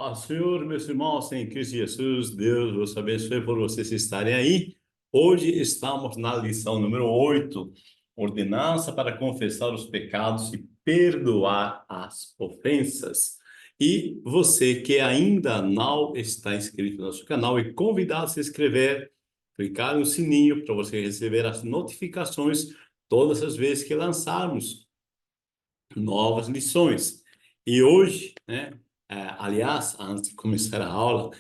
Paz, Senhor, meus irmãos, em Cristo Jesus, Deus vos abençoe por vocês estarem aí. Hoje estamos na lição número 8, ordenança para confessar os pecados e perdoar as ofensas. E você que ainda não está inscrito no nosso canal é convidado a se inscrever, clicar no sininho para você receber as notificações todas as vezes que lançarmos novas lições. E hoje, aliás, antes de começar a aula,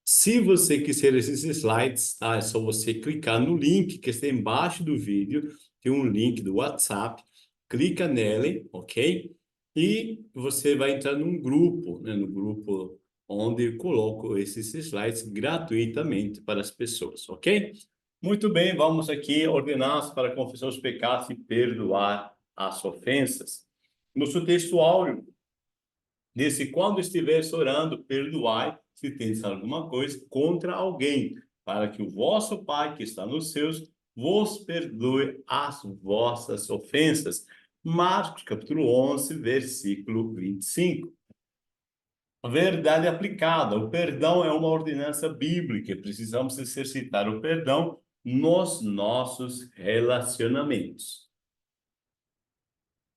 se você quiser esses slides, tá? É só você clicar no link que está embaixo do vídeo, tem um link do WhatsApp, clica nele, ok? E você vai entrar num grupo, né? No grupo onde eu coloco esses slides gratuitamente para as pessoas, ok? Muito bem, vamos aqui ordenar para confessar os pecados e perdoar as ofensas. No seu texto áureo, disse: quando estiveres orando, perdoai se tens alguma coisa contra alguém, para que o vosso Pai que está nos céus vos perdoe as vossas ofensas. Marcos, capítulo 11, versículo 25. A verdade aplicada. O perdão é uma ordenança bíblica. Precisamos exercitar o perdão nos nossos relacionamentos.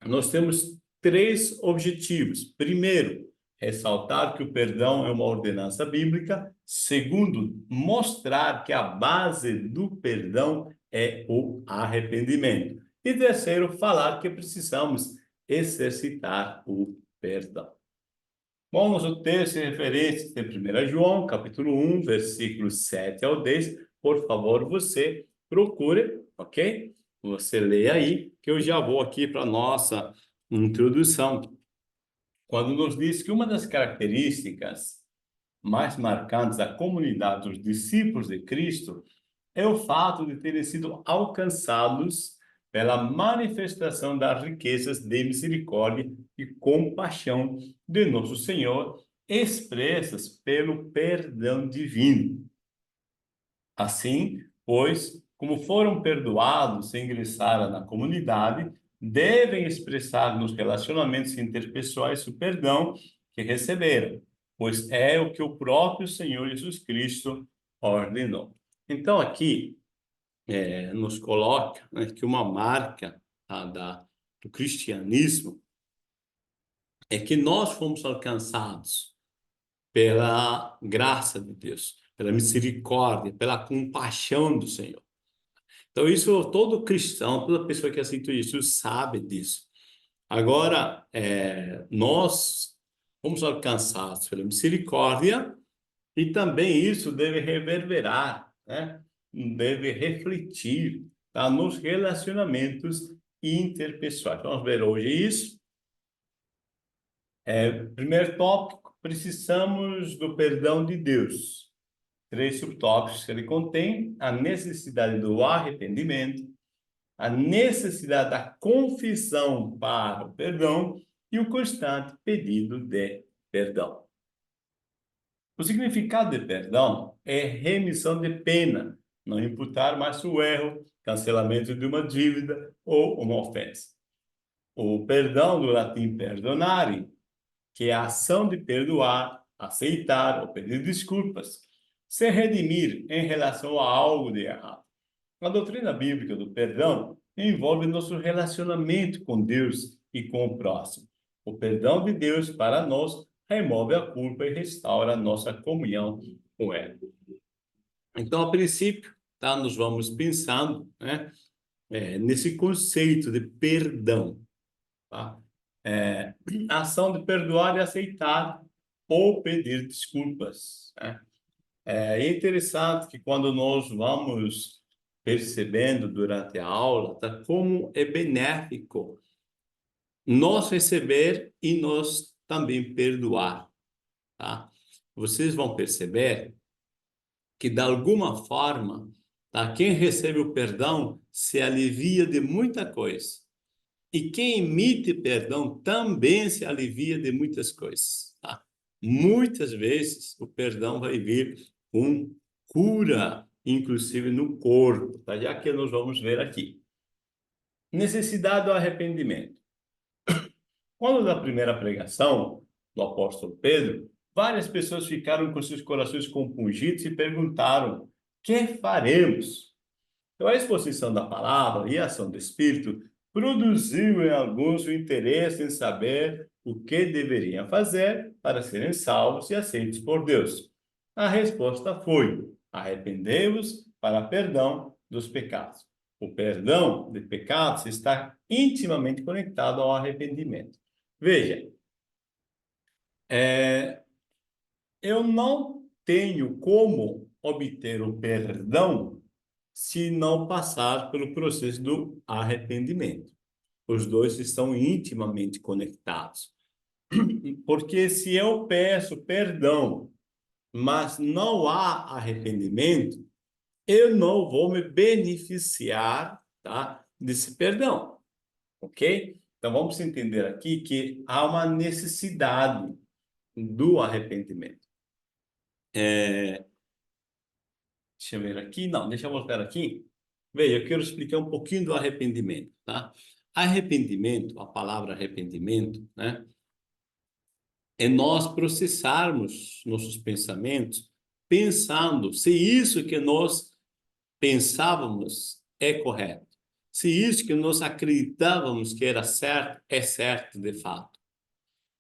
Nós temos três objetivos. Primeiro, ressaltar que o perdão é uma ordenança bíblica. Segundo, mostrar que a base do perdão é o arrependimento. E terceiro, falar que precisamos exercitar o perdão. Bom, nosso texto de referência tem 1 João, capítulo 1, versículos 7 ao 10. Por favor, você procure, ok? Você lê aí, que eu já vou aqui para a nossa introdução. Quando nos diz que uma das características mais marcantes da comunidade dos discípulos de Cristo é o fato de terem sido alcançados pela manifestação das riquezas de misericórdia e compaixão de nosso Senhor, expressas pelo perdão divino. Assim, pois, como foram perdoados e ingressaram na comunidade, devem expressar nos relacionamentos interpessoais o perdão que receberam, pois é o que o próprio Senhor Jesus Cristo ordenou. Então, aqui, nos coloca, né, que uma marca, tá, do cristianismo é que nós fomos alcançados pela graça de Deus, pela misericórdia, pela compaixão do Senhor. Então, isso todo cristão, toda pessoa que aceita Jesus sabe disso. Agora, nós fomos alcançados pela misericórdia e também isso deve reverberar, né? Deve refletir, tá, nos relacionamentos interpessoais. Vamos ver hoje isso. Primeiro tópico, precisamos do perdão de Deus. Três subtópicos que ele contém: a necessidade do arrependimento, a necessidade da confissão para o perdão e o constante pedido de perdão. O significado de perdão é remissão de pena, não imputar mais o erro, cancelamento de uma dívida ou uma ofensa. O perdão, do latim perdonare, que é a ação de perdoar, aceitar ou pedir desculpas, se redimir em relação a algo de errado. A doutrina bíblica do perdão envolve nosso relacionamento com Deus e com o próximo. O perdão de Deus para nós remove a culpa e restaura a nossa comunhão com Ele. Então, a princípio, tá, nós vamos pensando, né, nesse conceito de perdão. Tá? A ação de perdoar e aceitar ou pedir desculpas. Né? É interessante que quando nós vamos percebendo durante a aula, tá, como é benéfico nós receber e nós também perdoar, tá? Vocês vão perceber que, de alguma forma, tá, quem recebe o perdão se alivia de muita coisa. E quem emite perdão também se alivia de muitas coisas, tá? Muitas vezes o perdão vai vir com cura, inclusive no corpo, tá? Já que nós vamos ver aqui. Necessidade do arrependimento. Quando na primeira pregação do apóstolo Pedro, várias pessoas ficaram com seus corações compungidos e perguntaram: que faremos? Então, a exposição da palavra e a ação do Espírito produziu em alguns o interesse em saber o que deveriam fazer para serem salvos e aceitos por Deus. A resposta foi: arrependei-vos para perdão dos pecados. O perdão de pecados está intimamente conectado ao arrependimento. Veja, eu não tenho como obter o perdão se não passar pelo processo do arrependimento. Os dois estão intimamente conectados. Porque se eu peço perdão, mas não há arrependimento, eu não vou me beneficiar, tá, desse perdão, ok? Então vamos entender aqui que há uma necessidade do arrependimento. Deixa eu ver aqui. Não, deixa eu voltar aqui. Veja, eu quero explicar um pouquinho do arrependimento, tá? Arrependimento, a palavra arrependimento, né? É nós processarmos nossos pensamentos, pensando se isso que nós pensávamos é correto, se isso que nós acreditávamos que era certo, é certo de fato.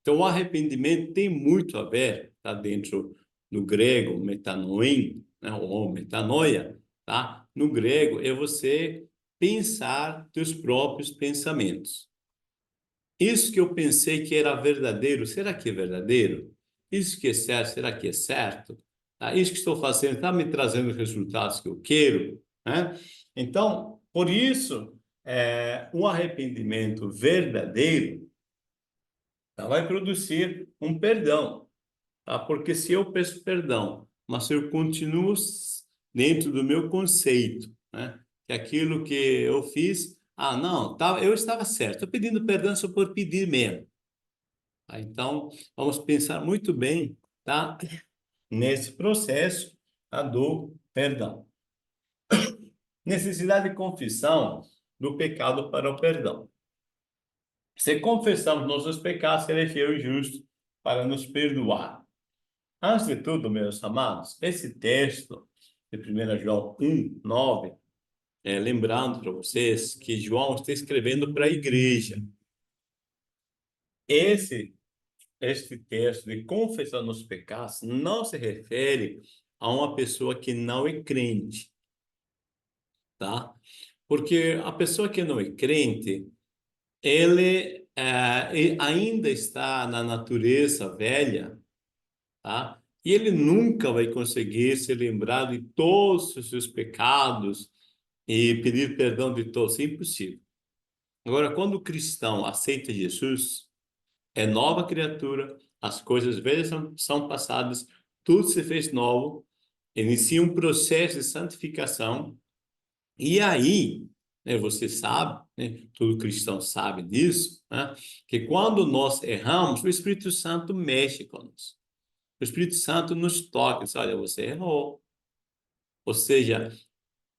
Então, o arrependimento tem muito a ver, tá dentro no grego, metanoim, né, ou metanoia, tá? No grego é você pensar teus próprios pensamentos. Isso que eu pensei que era verdadeiro, será que é verdadeiro? Isso que é certo, será que é certo? Tá? Isso que estou fazendo está me trazendo os resultados que eu quero, né? Então, por isso, um arrependimento verdadeiro, tá, vai produzir um perdão, tá? Porque se eu peço perdão, mas se eu continuo dentro do meu conceito, né? Que aquilo que eu fiz, não, tá, eu estava certo, estou pedindo perdão só por pedir mesmo. Tá? Então, vamos pensar muito bem, tá? Nesse processo, tá? Do perdão. Necessidade de confissão do pecado para o perdão. Se confessamos nossos pecados, ele é fiel e justo para nos perdoar. Antes de tudo, meus amados, esse texto de 1 João 1:9, lembrando para vocês que João está escrevendo para a igreja. Este texto de confessar nos pecados não se refere a uma pessoa que não é crente, tá? Porque a pessoa que não é crente, ele ainda está na natureza velha, tá? E ele nunca vai conseguir se lembrar de todos os seus pecados e pedir perdão de todos, é impossível. Agora, quando o cristão aceita Jesus, é nova criatura, as coisas velhas são passadas, tudo se fez novo, inicia um processo de santificação, e aí, né, você sabe, né, todo cristão sabe disso, né, que quando nós erramos, o Espírito Santo mexe conosco. O Espírito Santo nos toca, diz, olha, você errou. Ou seja,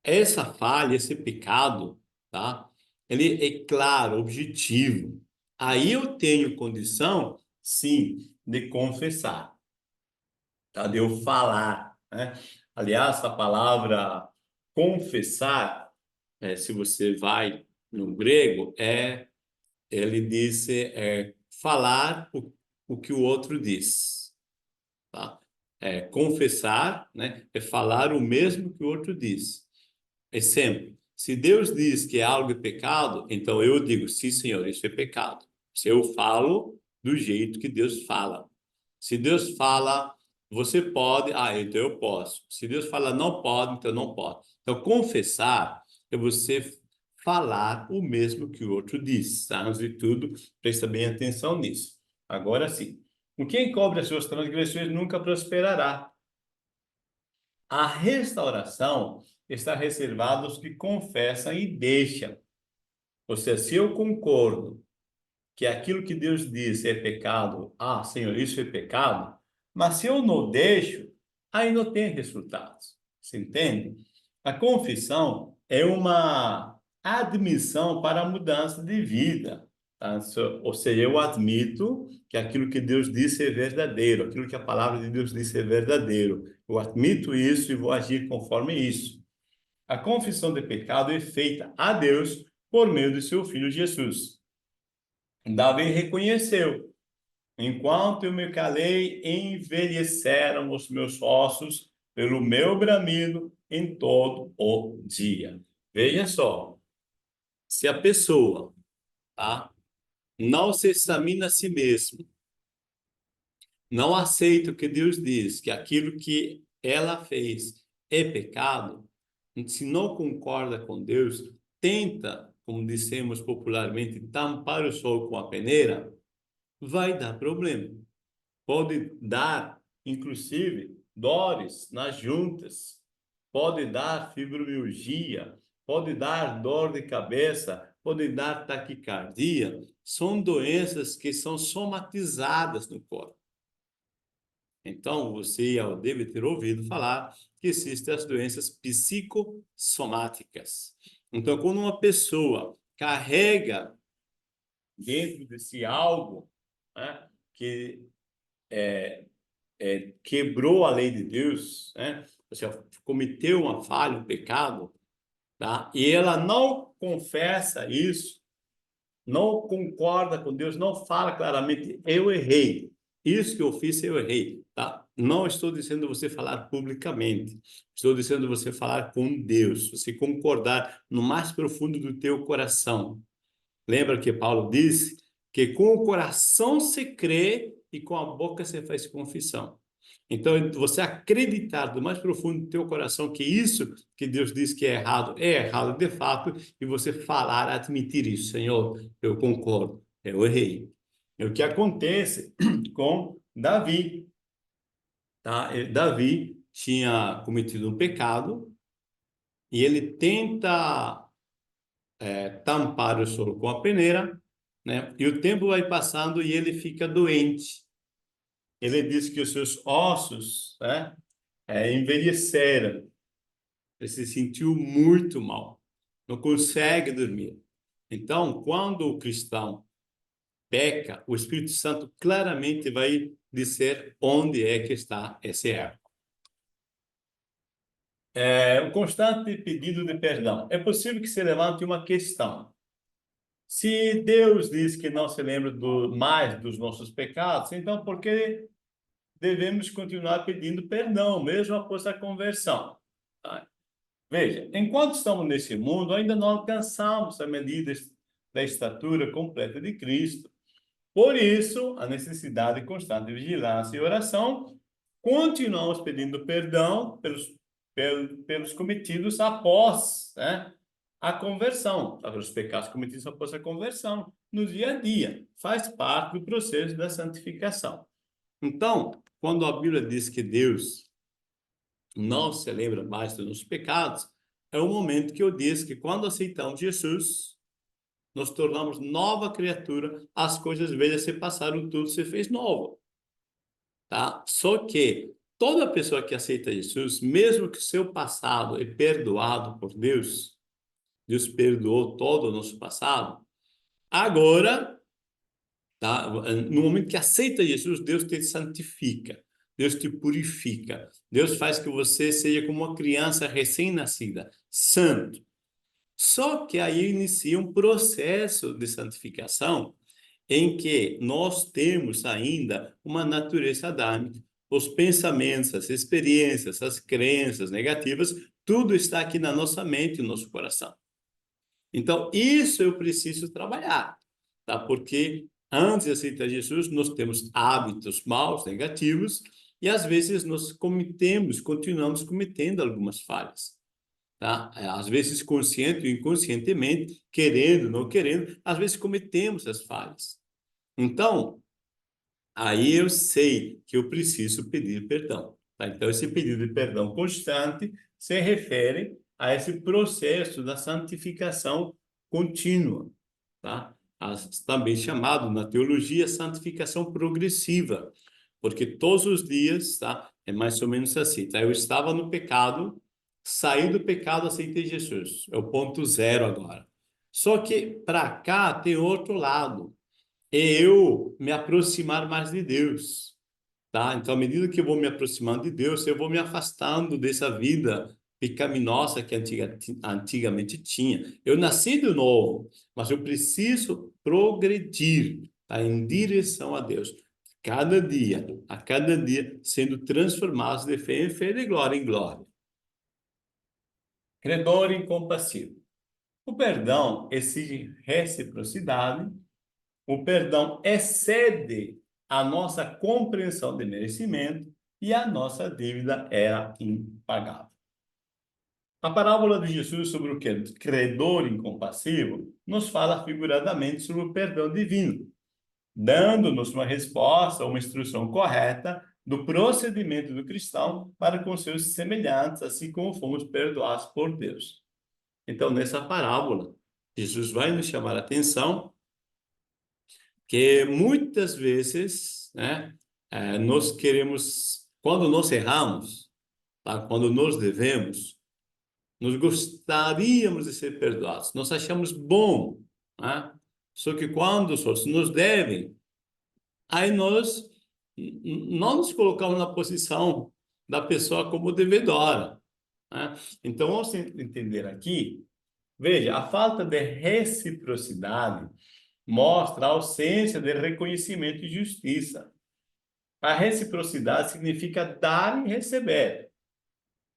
essa falha, esse pecado, tá? Ele é claro, objetivo. Aí eu tenho condição, sim, de confessar, tá? De eu falar, né? Aliás, a palavra confessar, se você vai no grego, ele disse, falar o que o outro diz, tá? Confessar, né? É falar o mesmo que o outro diz. Exemplo, se Deus diz que algo é pecado, então eu digo, sim, Senhor, isso é pecado. Se eu falo do jeito que Deus fala. Se Deus fala, você pode, então eu posso. Se Deus fala, não pode, então não pode. Então, confessar é você falar o mesmo que o outro diz. Tá? Antes de tudo, presta bem atenção nisso. Agora sim. Quem encobre as suas transgressões nunca prosperará. A restauração está reservada aos que confessam e deixam. Ou seja, se eu concordo que aquilo que Deus disse é pecado, Senhor, isso é pecado, mas se eu não deixo, aí não tem resultados. Você entende? A confissão é uma admissão para a mudança de vida, Tá? Ou seja, eu admito que aquilo que Deus disse é verdadeiro, aquilo que a palavra de Deus disse é verdadeiro. Eu admito isso e vou agir conforme isso. A confissão de pecado é feita a Deus por meio de seu Filho Jesus. Davi reconheceu: enquanto eu me calei, envelheceram os meus ossos pelo meu bramido em todo o dia. Veja só, se a pessoa, tá, não se examina a si mesmo, não aceita o que Deus diz, que aquilo que ela fez é pecado, se não concorda com Deus, tenta, como dissemos popularmente, tampar o sol com a peneira, vai dar problema. Pode dar, inclusive, dores nas juntas, pode dar fibromialgia, pode dar dor de cabeça, pode dar taquicardia. São doenças que são somatizadas no corpo. Então, você já deve ter ouvido falar que existem as doenças psicossomáticas. Então, quando uma pessoa carrega dentro de si algo, né, que quebrou a lei de Deus, né, ou seja, cometeu uma falha, um pecado, tá? E ela não confessa isso, não concorda com Deus, não fala claramente: eu errei, isso que eu fiz, eu errei, tá? Não estou dizendo você falar publicamente, estou dizendo você falar com Deus, você concordar no mais profundo do teu coração. Lembra que Paulo disse que com o coração se crê e com a boca se faz confissão. Então, você acreditar do mais profundo do teu coração que isso que Deus diz que é errado de fato, e você falar, admitir isso: Senhor, eu concordo, eu errei. É o que acontece com Davi, tá? Davi tinha cometido um pecado e ele tenta tampar o solo com a peneira, né? E o tempo vai passando e ele fica doente. Ele diz que os seus ossos, né, envelheceram. Ele se sentiu muito mal, não consegue dormir. Então, quando o cristão peca, o Espírito Santo claramente vai dizer onde é que está esse erro. O constante pedido de perdão. É possível que se levante uma questão. Se Deus diz que não se lembra mais dos nossos pecados, então por que devemos continuar pedindo perdão, mesmo após a conversão? Tá? Veja, enquanto estamos nesse mundo, ainda não alcançamos a medida da estatura completa de Cristo. Por isso, a necessidade constante de vigilância e oração, continuamos pedindo perdão pelos cometidos após, né, a conversão, pelos pecados cometidos após a conversão, no dia a dia. Faz parte do processo da santificação. Então, quando a Bíblia diz que Deus não se lembra mais dos nossos pecados, é o momento que eu disse que quando aceitamos Jesus, nos tornamos nova criatura, as coisas velhas se passaram, tudo se fez novo, tá? Só que toda pessoa que aceita Jesus, mesmo que seu passado é perdoado por Deus, Deus perdoou todo o nosso passado, agora, tá? No momento que aceita Jesus, Deus te santifica, Deus te purifica, Deus faz que você seja como uma criança recém-nascida, santo. Só que aí inicia um processo de santificação em que nós temos ainda uma natureza adâmica. Os pensamentos, as experiências, as crenças negativas, tudo está aqui na nossa mente, no nosso coração. Então, isso eu preciso trabalhar, tá? Porque antes de aceitar Jesus, nós temos hábitos maus, negativos, e às vezes nós continuamos cometendo algumas falhas. Tá? Às vezes consciente ou inconscientemente, querendo, não querendo, às vezes cometemos as falhas. Então, aí eu sei que eu preciso pedir perdão. Tá? Então, esse pedido de perdão constante se refere a esse processo da santificação contínua, tá? Também chamado na teologia santificação progressiva, porque todos os dias, tá? É mais ou menos assim, tá? Eu estava no pecado, saí do pecado, aceitei Jesus. É o ponto zero agora. Só que para cá tem outro lado. É eu me aproximar mais de Deus, tá? Então, à medida que eu vou me aproximando de Deus, eu vou me afastando dessa vida pecaminosa que antigamente tinha. Eu nasci de novo, mas eu preciso progredir, tá? Em direção a Deus. A cada dia, sendo transformados de fé em fé, de glória em glória. Credor incompassivo. O perdão exige reciprocidade. O perdão excede a nossa compreensão de merecimento e a nossa dívida era impagável. A parábola de Jesus sobre o credor incompassivo nos fala figuradamente sobre o perdão divino, dando-nos uma resposta, uma instrução correta do procedimento do cristão para com seus semelhantes, assim como fomos perdoados por Deus. Então, nessa parábola, Jesus vai nos chamar a atenção que muitas vezes, né, nós queremos, quando nós erramos, tá? Quando nós devemos, nós gostaríamos de ser perdoados, nós achamos bom, né? Só que quando os outros nos devem, aí nós não nos colocamos na posição da pessoa como devedora, né? Então, vamos entender aqui, veja, a falta de reciprocidade mostra a ausência de reconhecimento e justiça. A reciprocidade significa dar e receber.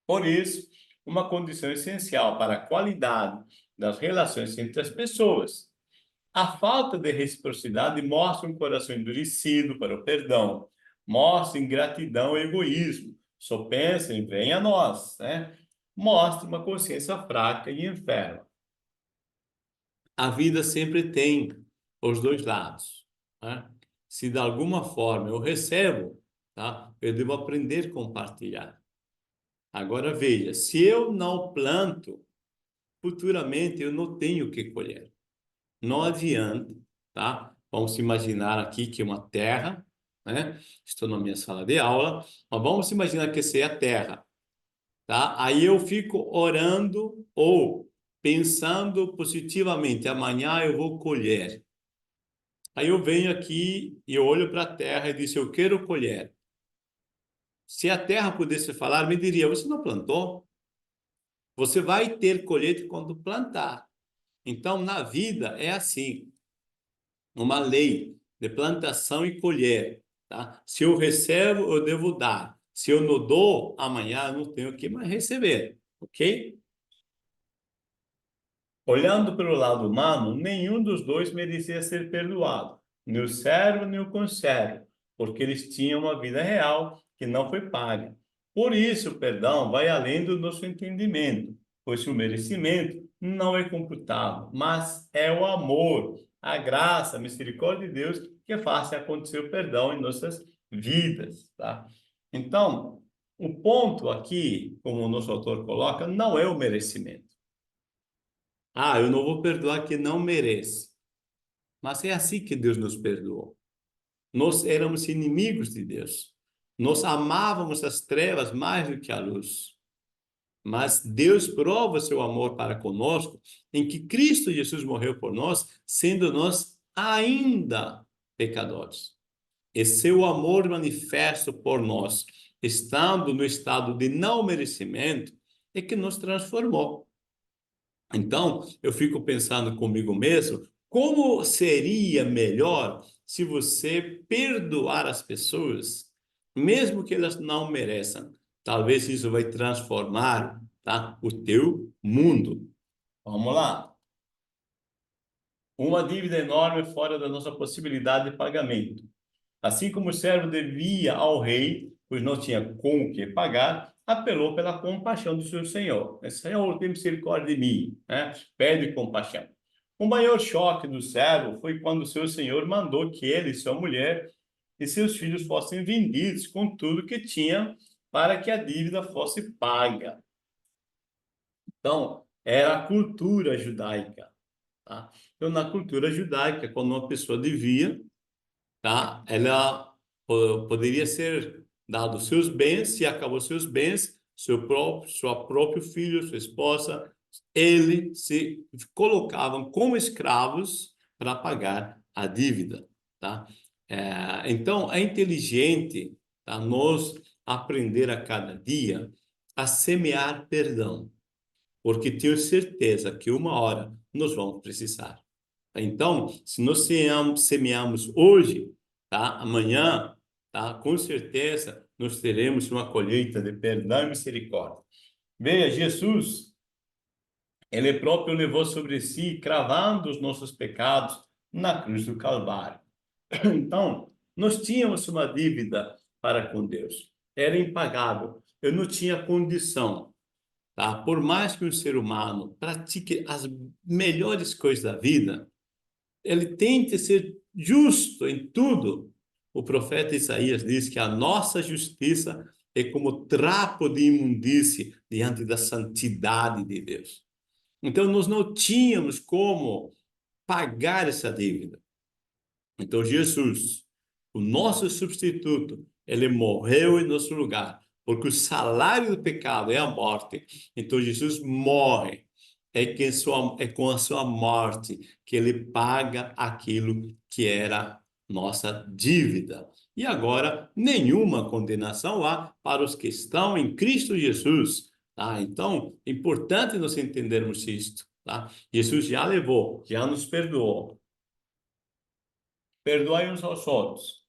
Por isso, uma condição essencial para a qualidade das relações entre as pessoas. A falta de reciprocidade mostra um coração endurecido para o perdão, mostra ingratidão e egoísmo, só pensa em vem a nós, né? Mostra uma consciência fraca e enferma. A vida sempre tem os dois lados, né? Se de alguma forma eu recebo, tá? Eu devo aprender a compartilhar. Agora veja, se eu não planto, futuramente eu não tenho o que colher. Não adianta, tá? Vamos imaginar aqui que é uma terra, né? Estou na minha sala de aula, mas vamos imaginar que essa é a terra, tá? Aí eu fico orando ou pensando positivamente, amanhã eu vou colher. Aí eu venho aqui e eu olho para a terra e disse, eu quero colher. Se a terra pudesse falar, me diria, você não plantou? Você vai ter colheita quando plantar. Então, na vida é assim, uma lei de plantação e colher, tá? Se eu recebo, eu devo dar. Se eu não dou, amanhã eu não tenho o que mais receber, ok? Olhando pelo lado humano, nenhum dos dois merecia ser perdoado, nem o servo nem o conservo, porque eles tinham uma vida real que não foi paga. Por isso, o perdão vai além do nosso entendimento, pois o merecimento não é computado, mas é o amor, a graça, a misericórdia de Deus que faz acontecer o perdão em nossas vidas, tá? Então, o ponto aqui, como o nosso autor coloca, não é o merecimento. Ah, eu não vou perdoar quem não merece. Mas é assim que Deus nos perdoou. Nós éramos inimigos de Deus. Nós amávamos as trevas mais do que a luz. Mas Deus prova seu amor para conosco em que Cristo Jesus morreu por nós, sendo nós ainda pecadores. E seu amor manifesto por nós, estando no estado de não merecimento, é que nos transformou. Então, eu fico pensando comigo mesmo, como seria melhor se você perdoar as pessoas, mesmo que elas não mereçam? Talvez isso vai transformar, tá, o teu mundo. Vamos lá. Uma dívida enorme fora da nossa possibilidade de pagamento. Assim como o servo devia ao rei, pois não tinha com o que pagar, apelou pela compaixão do seu senhor. Senhor, tem misericórdia de mim, né? Pede compaixão. O maior choque do servo foi quando seu senhor mandou que ele, sua mulher e seus filhos fossem vendidos com tudo que tinham para que a dívida fosse paga. Então, era a cultura judaica, tá? Então, na cultura judaica, quando uma pessoa devia, tá? Ela poderia ser dado seus bens, se acabou seus bens, seu próprio filho, sua esposa, eles se colocavam como escravos para pagar a dívida, tá? Então, é inteligente, tá, nós aprender a cada dia a semear perdão, porque tenho certeza que uma hora nós vamos precisar. Então, se nós semeamos hoje, tá, amanhã, tá, com certeza nós teremos uma colheita de perdão e misericórdia. Veja, Jesus, ele próprio levou sobre si, cravando os nossos pecados na cruz do Calvário. Então, nós tínhamos uma dívida para com Deus. Era impagável. Eu não tinha condição, tá? Por mais que um ser humano pratique as melhores coisas da vida, ele tente ser justo em tudo. O profeta Isaías diz que a nossa justiça é como trapo de imundície diante da santidade de Deus. Então, nós não tínhamos como pagar essa dívida. Então, Jesus, o nosso substituto, ele morreu em nosso lugar, porque o salário do pecado é a morte. Então, Jesus morre. É com a sua morte que ele paga aquilo que era nossa dívida. E agora, nenhuma condenação há para os que estão em Cristo Jesus. Tá? Então, é importante nós entendermos isto. Tá? Jesus já levou, já nos perdoou. Perdoai uns aos outros.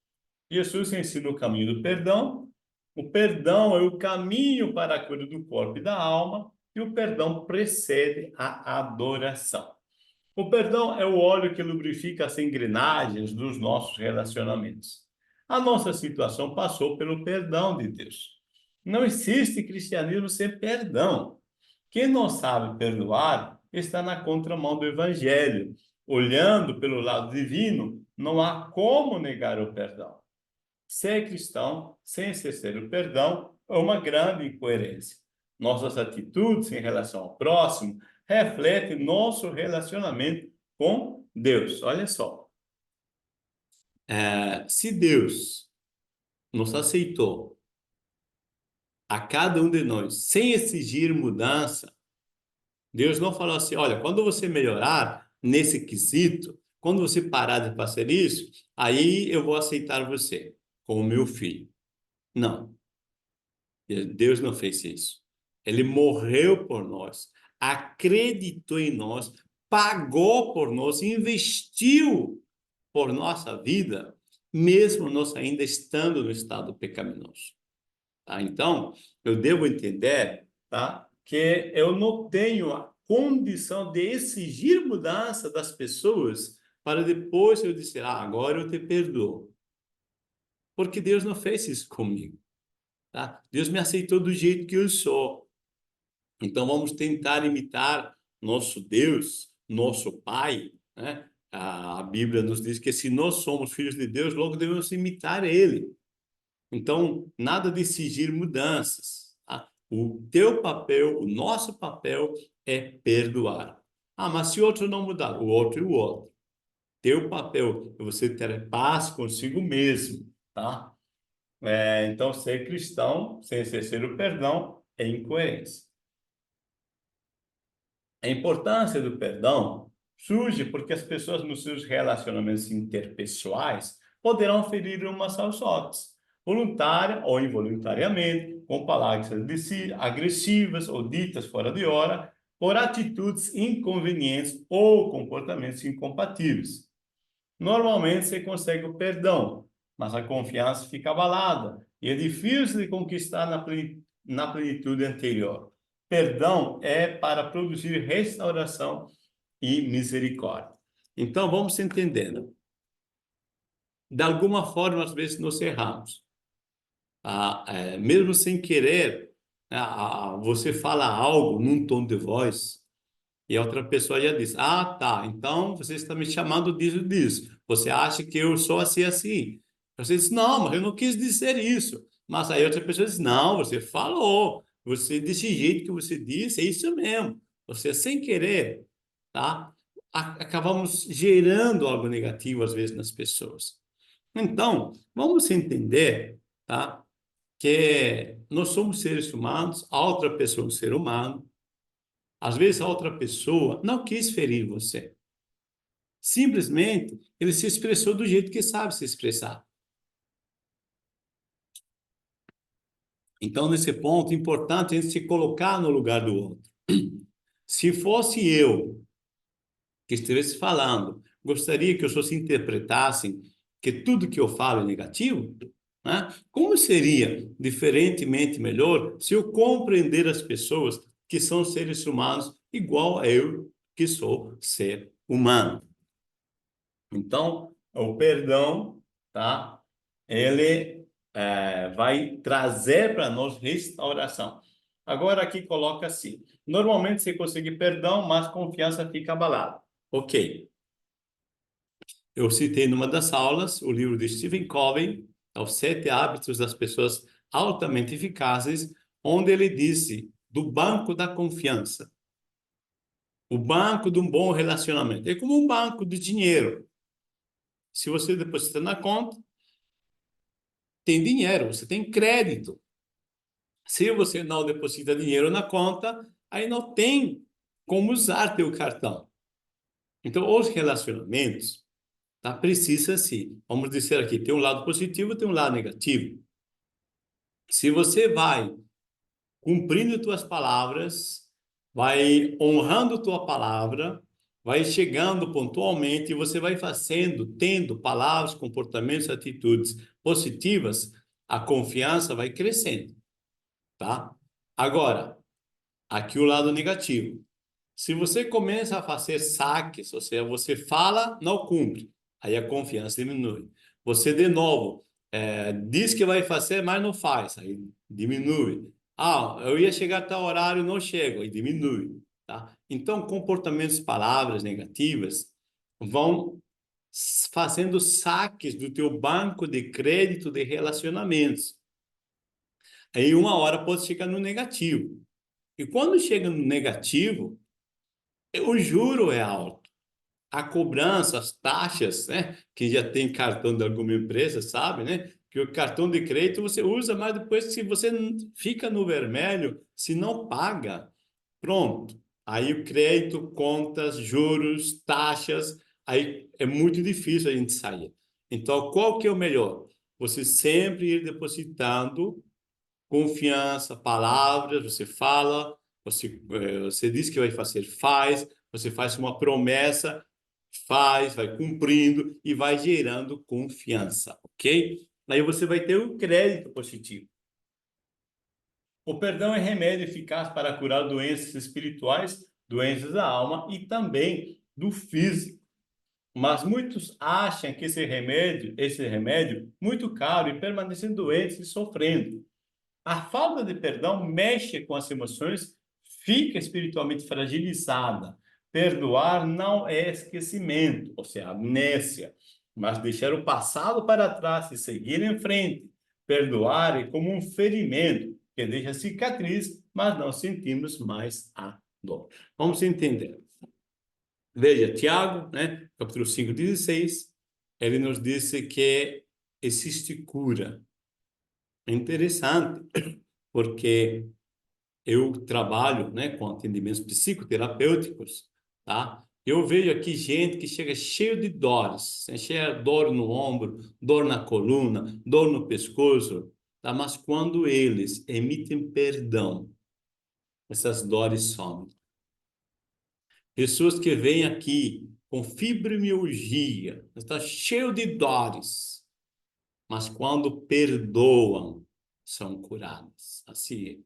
Jesus ensina o caminho do perdão. O perdão é o caminho para a cura do corpo e da alma, e o perdão precede a adoração. O perdão é o óleo que lubrifica as engrenagens dos nossos relacionamentos. A nossa situação passou pelo perdão de Deus. Não existe cristianismo sem perdão. Quem não sabe perdoar está na contramão do evangelho. Olhando pelo lado divino, não há como negar o perdão. Ser cristão sem exercer o perdão é uma grande incoerência. Nossas atitudes em relação ao próximo refletem nosso relacionamento com Deus. Olha só, se Deus nos aceitou a cada um de nós sem exigir mudança, Deus não falou assim, olha, quando você melhorar nesse quesito, quando você parar de fazer isso, aí eu vou aceitar você como meu filho. Não, Deus não fez isso. Ele morreu por nós, acreditou em nós, pagou por nós, investiu por nossa vida, mesmo nós ainda estando no estado pecaminoso. Tá? Então, eu devo entender, tá, que eu não tenho a condição de exigir mudança das pessoas para depois eu dizer, agora eu te perdoo. Porque Deus não fez isso comigo. Tá? Deus me aceitou do jeito que eu sou. Então, vamos tentar imitar nosso Deus, nosso Pai, né? A Bíblia nos diz que se nós somos filhos de Deus, logo devemos imitar Ele. Então, nada de exigir mudanças. Tá? O teu papel, o nosso papel é perdoar. Mas se o outro não mudar, o outro e o outro. Teu papel é você ter paz consigo mesmo, tá? Então, ser cristão sem exercer o perdão é incoerência. A importância do perdão surge porque as pessoas nos seus relacionamentos interpessoais poderão ferir umas aos outros, voluntária ou involuntariamente, com palavras agressivas ou ditas fora de hora, por atitudes inconvenientes ou comportamentos incompatíveis. Normalmente se consegue o perdão, mas a confiança fica abalada e é difícil de conquistar na plenitude anterior. Perdão é para produzir restauração e misericórdia. Então, vamos entendendo. De alguma forma, às vezes, nós erramos. Mesmo sem querer, você fala algo num tom de voz e a outra pessoa já diz, tá, então você está me chamando disso. Você acha que eu sou assim, assim. Você diz, não, mas eu não quis dizer isso. Mas aí outra pessoa diz, não, você falou. Você, desse jeito que você disse, é isso mesmo. Você, sem querer, tá? Acabamos gerando algo negativo, às vezes, nas pessoas. Então, vamos entender, tá? Que nós somos seres humanos, a outra pessoa é um ser humano, Às vezes a outra pessoa não quis ferir você. Simplesmente ele se expressou do jeito que sabe se expressar. Então, nesse ponto, é importante a gente se colocar no lugar do outro. Se fosse eu que estivesse falando, gostaria que os outros interpretassem que tudo que eu falo é negativo, né? Como seria diferentemente melhor se eu compreender as pessoas que são seres humanos igual a eu que sou ser humano? Então, o perdão, tá? Ele vai trazer para nós restauração. Agora aqui coloca assim: normalmente você consegue perdão, mas confiança fica abalada. Ok. Eu citei numa das aulas o livro de Stephen Covey, Os Sete Hábitos das Pessoas Altamente Eficazes, onde ele disse do banco da confiança. O banco de um bom relacionamento. É como um banco de dinheiro. Se você deposita na conta, tem dinheiro, você tem crédito. Se você não deposita dinheiro na conta, aí não tem como usar teu cartão. Então, os relacionamentos, tá? Precisa sim. Vamos dizer aqui, tem um lado positivo, tem um lado negativo. Se você vai cumprindo tuas palavras, vai honrando tua palavra, vai chegando pontualmente e você vai fazendo, tendo palavras, comportamentos, atitudes positivas, a confiança vai crescendo, tá? Agora, aqui o lado negativo. Se você começa a fazer saques, ou seja, você fala, não cumpre, aí a confiança diminui. Você, de novo, diz que vai fazer, mas não faz, aí diminui. Ah, eu ia chegar até o horário, não chego, aí diminui, tá? Então, comportamentos, palavras negativas vão fazendo saques do teu banco de crédito de relacionamentos. Aí uma hora pode chegar no negativo. E quando chega no negativo, o juro é alto. A cobrança, as taxas, né? Que já tem cartão de alguma empresa, sabe, né? Que o cartão de crédito você usa, mas depois, se você fica no vermelho, se não paga, pronto. Aí o crédito, contas, juros, taxas, aí é muito difícil a gente sair. Então, qual que é o melhor? Você sempre ir depositando confiança, palavras, você fala, você diz que vai fazer, faz, você faz uma promessa, faz, vai cumprindo e vai gerando confiança, ok? Aí você vai ter um crédito positivo. O perdão é remédio eficaz para curar doenças espirituais, doenças da alma e também do físico. Mas muitos acham que esse remédio, muito caro e permanecem doentes e sofrendo. A falta de perdão mexe com as emoções, fica espiritualmente fragilizada. Perdoar não é esquecimento, ou seja, amnésia, mas deixar o passado para trás e seguir em frente. Perdoar é como um ferimento que deixa cicatriz, mas não sentimos mais a dor. Vamos entender. Veja, Tiago, né, capítulo 5:16, ele nos disse que existe cura. É interessante, porque eu trabalho, né, com atendimentos psicoterapêuticos, tá? Eu vejo aqui gente que chega cheio de dores, né? Cheia de dor no ombro, dor na coluna, dor no pescoço, tá? Mas quando eles emitem perdão, essas dores somem. Pessoas que vêm aqui com fibromialgia, está cheio de dores, mas quando perdoam, são curadas. Assim,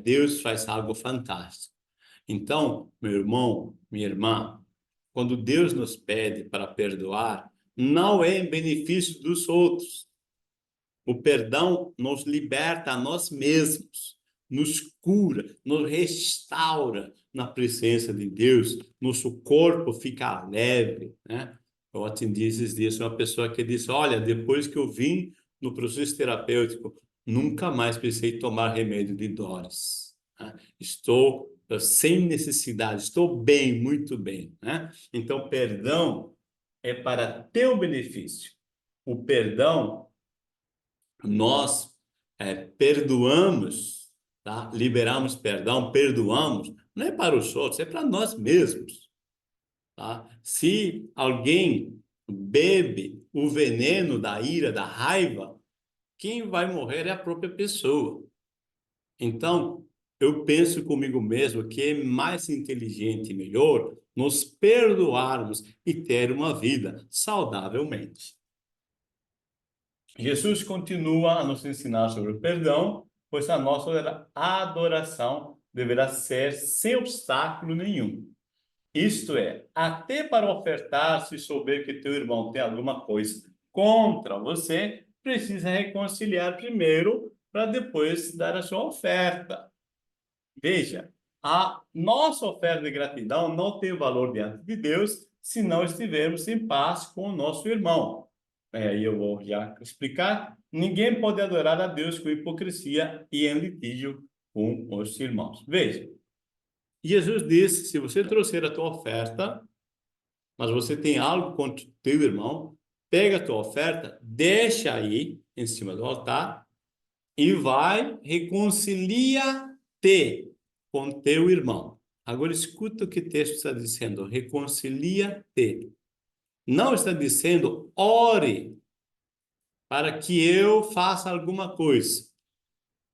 Deus faz algo fantástico. Então, meu irmão, minha irmã, quando Deus nos pede para perdoar, não é em benefício dos outros. O perdão nos liberta a nós mesmos, nos cura, nos restaura na presença de Deus, nosso corpo fica leve, né? Eu atendi esses dias uma pessoa que disse: olha, depois que eu vim no processo terapêutico, nunca mais precisei tomar remédio de dores, né? Estou sem necessidade, estou bem, muito bem, né? Então, perdão é para teu benefício. O perdão nós perdoamos tá? Liberamos perdão, perdoamos, não é para os outros, é para nós mesmos, tá? Se alguém bebe o veneno da ira, da raiva, quem vai morrer é a própria pessoa. Então, eu penso comigo mesmo que é mais inteligente e melhor nos perdoarmos e ter uma vida saudavelmente. Jesus continua a nos ensinar sobre o perdão, pois a nossa adoração deverá ser sem obstáculo nenhum. Isto é, até para ofertar, se souber que teu irmão tem alguma coisa contra você, precisa reconciliar primeiro para depois dar a sua oferta. Veja, a nossa oferta de gratidão não tem valor diante de Deus se não estivermos em paz com o nosso irmão. Aí eu vou já explicar. Ninguém pode adorar a Deus com hipocrisia e em litígio com os irmãos. Veja, Jesus disse, se você trouxer a tua oferta, mas você tem algo contra o teu irmão, pega a tua oferta, deixa aí em cima do altar e vai, reconcilia-te com teu irmão. Agora escuta o que o texto está dizendo, reconcilia-te. Não está dizendo, ore para que eu faça alguma coisa.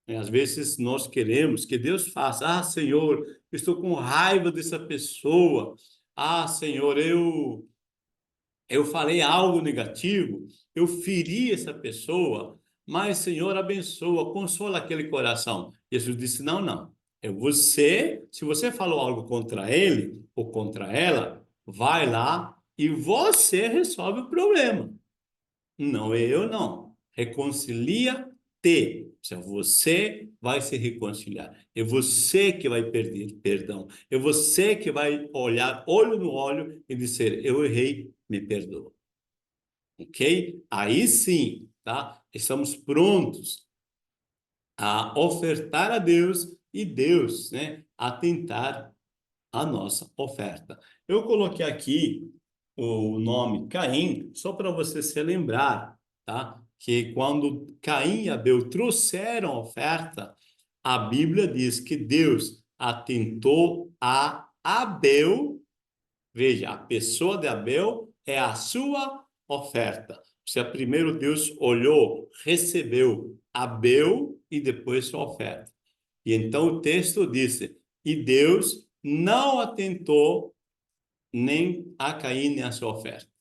Às vezes nós queremos que Deus faça. Ah, Senhor, estou com raiva dessa pessoa. Ah, Senhor, eu falei algo negativo, eu feri essa pessoa, mas, Senhor, abençoa, consola aquele coração. Jesus disse, não, não. É você, se você falou algo contra ele ou contra ela, vai lá e você resolve o problema. Não é eu, não. Reconcilia-te. Você vai se reconciliar. É você que vai pedir perdão. É você que vai olhar olho no olho e dizer, eu errei, me perdoa. Ok? Aí sim, tá? Estamos prontos a ofertar a Deus e Deus, né, atentar a nossa oferta. Eu coloquei aqui o nome Caim, só para você se lembrar, tá? Que quando Caim e Abel trouxeram a oferta, a Bíblia diz que Deus atentou a Abel. Veja, a pessoa de Abel é a sua oferta. Se primeiro Deus olhou, recebeu Abel e depois sua oferta. E então o texto diz, e Deus não atentou nem a Caim nem a sua oferta.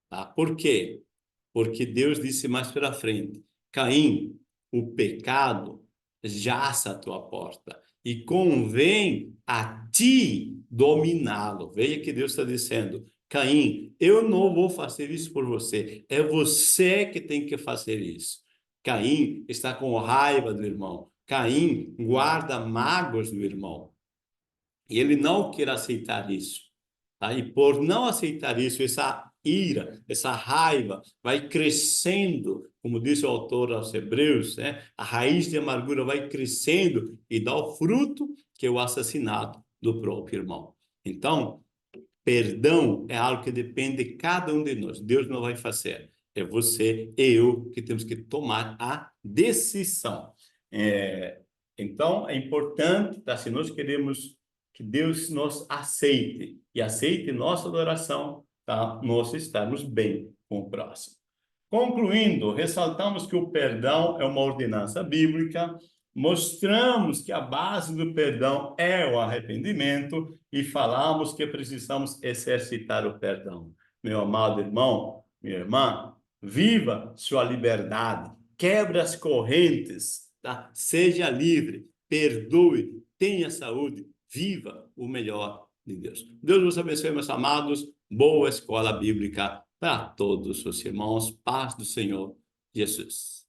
Tá? Por quê? Porque Deus disse mais para frente, Caim, o pecado jaz à tua porta e convém a ti dominá-lo. Veja que Deus está dizendo, Caim, eu não vou fazer isso por você, é você que tem que fazer isso. Caim está com raiva do irmão, Caim guarda mágoas do irmão, e ele não quer aceitar isso. Tá? E por não aceitar isso, essa ira, essa raiva vai crescendo, como disse o autor aos Hebreus, né? A raiz de amargura vai crescendo e dá o fruto que é o assassinato do próprio irmão. Então, perdão é algo que depende de cada um de nós. Deus não vai fazer. É você e eu que temos que tomar a decisão. Então, é importante, tá? Se nós queremos que Deus nos aceite e aceite nossa adoração, tá? Nós estarmos bem com o próximo. Concluindo, ressaltamos que o perdão é uma ordenança bíblica, mostramos que a base do perdão é o arrependimento e falamos que precisamos exercitar o perdão. Meu amado irmão, minha irmã, viva sua liberdade, quebre as correntes, tá? Seja livre, perdoe, tenha saúde, viva o melhor de Deus. Deus vos abençoe, meus amados. Boa escola bíblica para todos os irmãos. Paz do Senhor Jesus.